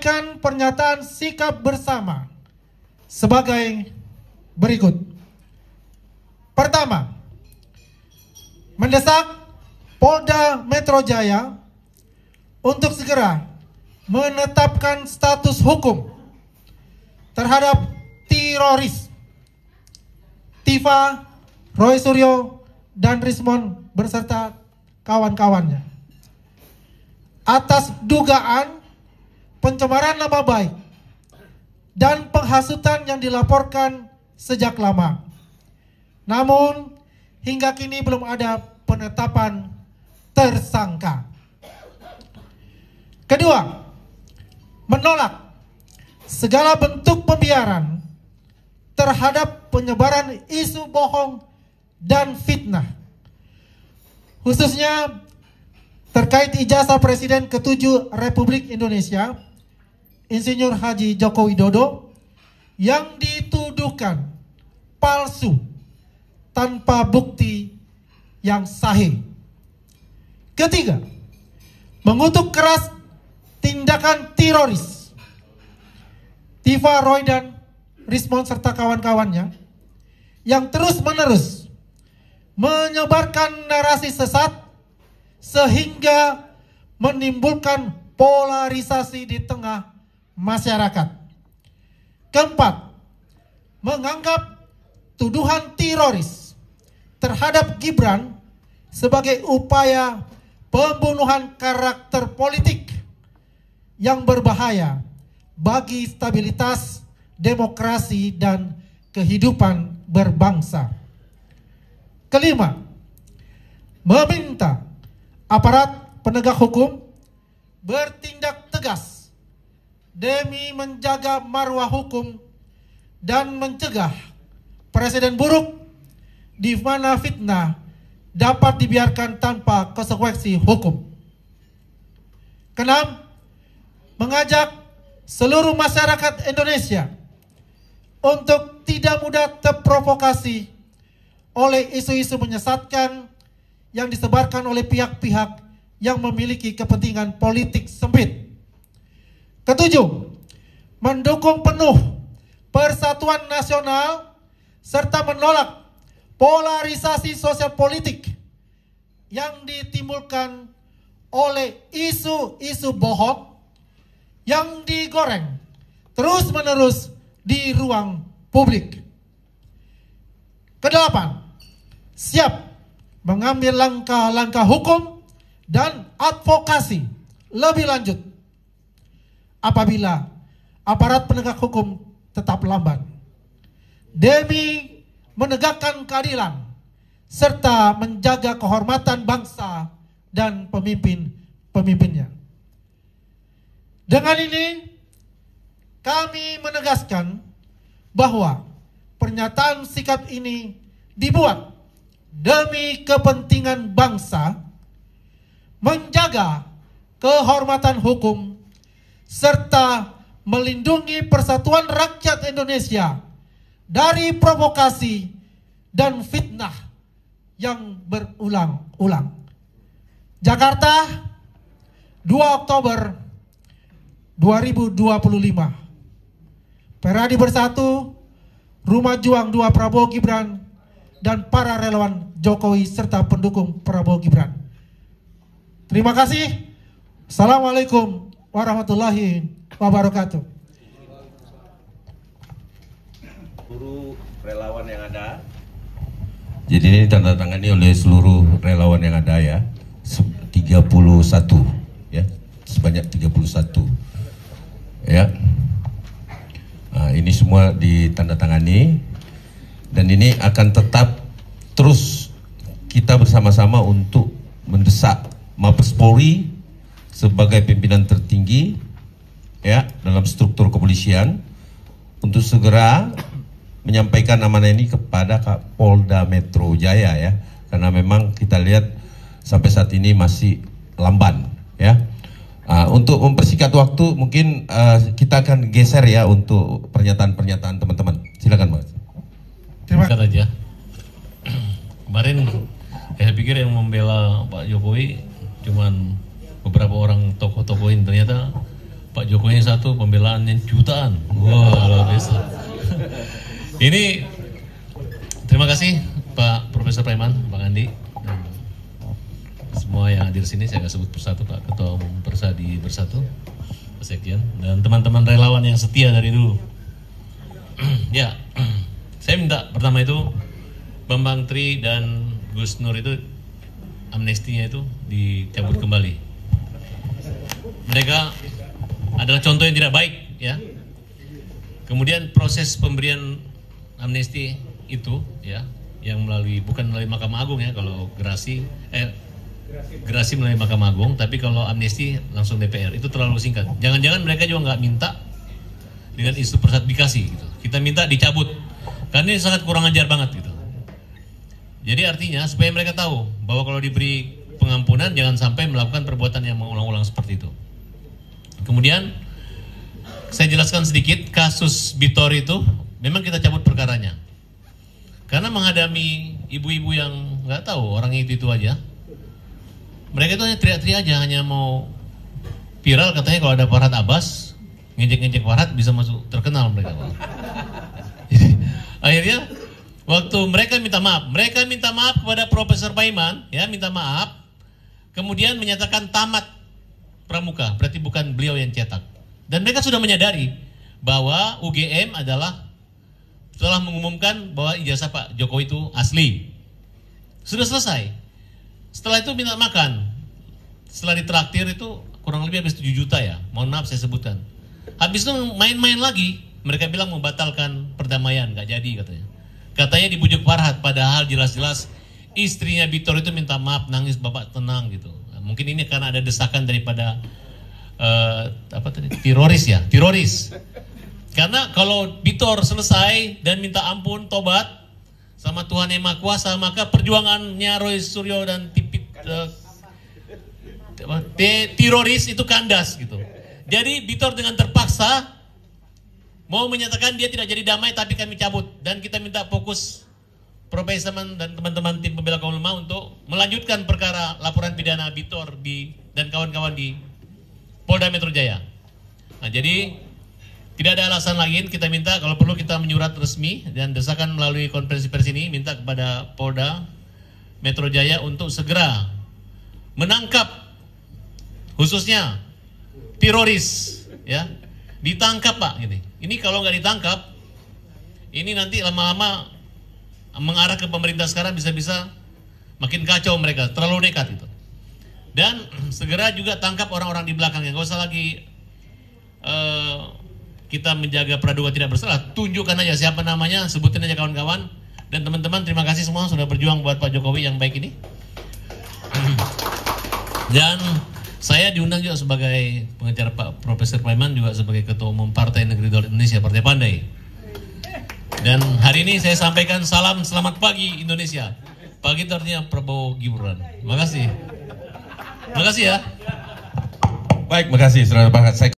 menyampaikan pernyataan sikap bersama sebagai berikut. Pertama, mendesak Polda Metro Jaya untuk segera menetapkan status hukum terhadap teroris Tiva, Roy Suryo, dan Rismond beserta kawan-kawannya atas dugaan pencemaran nama baik dan penghasutan yang dilaporkan sejak lama. Namun hingga kini belum ada penetapan tersangka. Kedua, menolak segala bentuk pembiaran terhadap penyebaran isu bohong dan fitnah, khususnya terkait ijazah Presiden ke-7 Republik Indonesia, Insinyur Haji Joko Widodo, yang dituduhkan palsu tanpa bukti yang sahih. Ketiga, mengutuk keras tindakan teroris Tiva, Roy, dan Rismond serta kawan-kawannya yang terus-menerus menyebarkan narasi sesat sehingga menimbulkan polarisasi di tengah masyarakat. Keempat, menganggap tuduhan teroris terhadap Gibran sebagai upaya pembunuhan karakter politik yang berbahaya bagi stabilitas demokrasi dan kehidupan berbangsa. Kelima, meminta aparat penegak hukum bertindak tegas demi menjaga marwah hukum dan mencegah presiden buruk di mana fitnah dapat dibiarkan tanpa konsekuensi hukum. Keenam, mengajak seluruh masyarakat Indonesia untuk tidak mudah terprovokasi oleh isu-isu menyesatkan yang disebarkan oleh pihak-pihak yang memiliki kepentingan politik sempit. Ketujuh, mendukung penuh persatuan nasional serta menolak polarisasi sosial politik yang ditimbulkan oleh isu-isu bohong yang digoreng terus-menerus di ruang publik. Kedelapan, siap mengambil langkah-langkah hukum dan advokasi lebih lanjut apabila aparat penegak hukum tetap lamban demi menegakkan keadilan serta menjaga kehormatan bangsa dan pemimpin-pemimpinnya. Dengan ini kami menegaskan bahwa pernyataan sikap ini dibuat demi kepentingan bangsa, menjaga kehormatan hukum, serta melindungi persatuan rakyat Indonesia dari provokasi dan fitnah yang berulang-ulang. Jakarta, 2 Oktober 2025. Peradi Bersatu, Rumah Juang 2 Prabowo Gibran, dan para relawan Jokowi serta pendukung Prabowo Gibran. Terima kasih. Assalamualaikum warahmatullahi wabarakatuh. Seluruh relawan yang ada. Jadi ini ditandatangani oleh seluruh relawan yang ada ya. 31 ya. Sebanyak 31. Ya. Nah, ini semua ditandatangani. Dan ini akan tetap terus kita bersama-sama untuk mendesak Mabes Polri sebagai pimpinan tertinggi ya dalam struktur kepolisian untuk segera menyampaikan amanah ini kepada Polda Metro Jaya ya, karena memang kita lihat sampai saat ini masih lamban ya. Untuk mempersingkat waktu mungkin kita akan geser ya untuk pernyataan-pernyataan teman-teman. Silakan Mas. Terima kasih aja. Kemarin saya pikir yang membela Pak Jokowi cuman beberapa orang tokoh-tokoh ini, ternyata Pak Jokowi yang satu, pembelaannya jutaan. Wah, luar biasa. Ini terima kasih Pak Profesor Paiman, Bang Andi, dan semua yang hadir sini. Saya akan sebut persatu, Pak Ketua Umum Persadi Bersatu, Pak Sekjen, dan teman-teman relawan yang setia dari dulu. Ya, saya minta pertama itu Bambang Tri dan Gus Nur itu amnestinya itu dicabut kembali. Mereka adalah contoh yang tidak baik, ya. Kemudian proses pemberian amnesti itu, ya, yang bukan melalui Mahkamah Agung, ya. Kalau gerasi melalui Mahkamah Agung, tapi kalau amnesti langsung DPR, itu terlalu singkat. Jangan-jangan mereka juga nggak minta dengan isu persatbikasi, gitu. Kita minta dicabut, karena ini sangat kurang ajar banget, gitu. Jadi artinya supaya mereka tahu bahwa kalau diberi pengampunan jangan sampai melakukan perbuatan yang mengulang-ulang seperti itu. Kemudian saya jelaskan sedikit kasus Bitor itu, memang kita cabut perkaranya karena menghadapi ibu-ibu yang nggak tahu orangnya itu aja. Mereka itu hanya teriak-teriak aja, hanya mau viral, katanya kalau ada Farhad Abbas ngejek-ngejek Farhad bisa masuk terkenal mereka. Akhirnya waktu mereka minta maaf kepada Profesor Paiman, ya, minta maaf, kemudian menyatakan tamat pramuka, berarti bukan beliau yang cetak. Dan mereka sudah menyadari bahwa UGM adalah telah mengumumkan bahwa ijazah Pak Jokowi itu asli. Sudah selesai. Setelah itu minta makan. Setelah ditraktir itu kurang lebih habis 7 juta, ya. Mohon maaf saya sebutkan. Habis itu main-main lagi. Mereka bilang membatalkan perdamaian, nggak jadi katanya. Katanya dibujuk Farhad, padahal jelas-jelas istrinya Bitor itu minta maaf, nangis, bapak tenang gitu. Nah, mungkin ini karena ada desakan daripada teroris. Karena kalau Bitor selesai dan minta ampun, tobat sama Tuhan Yang Maha Kuasa, maka perjuangannya Roy Suryo dan teroris itu kandas gitu. Jadi Bitor dengan terpaksa mau menyatakan dia tidak jadi damai, tapi kami cabut. Dan kita minta fokus Profesor dan teman-teman tim pembela kaum lemah untuk melanjutkan perkara laporan pidana Bitor dan kawan-kawan di Polda Metro Jaya. Nah, jadi tidak ada alasan lain, kita minta kalau perlu kita menyurat resmi dan desakan melalui konferensi pers ini, minta kepada Polda Metro Jaya untuk segera menangkap khususnya teroris, ya. Ditangkap, Pak, gini. Ini kalau nggak ditangkap, ini nanti lama-lama mengarah ke pemerintah sekarang, bisa-bisa makin kacau mereka, terlalu nekat itu. Dan segera juga tangkap orang-orang di belakangnya, nggak usah lagi kita menjaga praduga tidak bersalah, tunjukkan aja siapa namanya, sebutin aja kawan-kawan. Dan teman-teman, terima kasih semua sudah berjuang buat Pak Jokowi yang baik ini. Dan saya diundang juga sebagai pengacara Pak Profesor Paiman, juga sebagai Ketua Umum Partai Negeri Daulat Indonesia, Partai Pandai. Dan hari ini saya sampaikan salam selamat pagi Indonesia. Pagi itu artinya Prabowo Gibran. Makasih. Makasih ya. Baik, makasih Saudara Pak.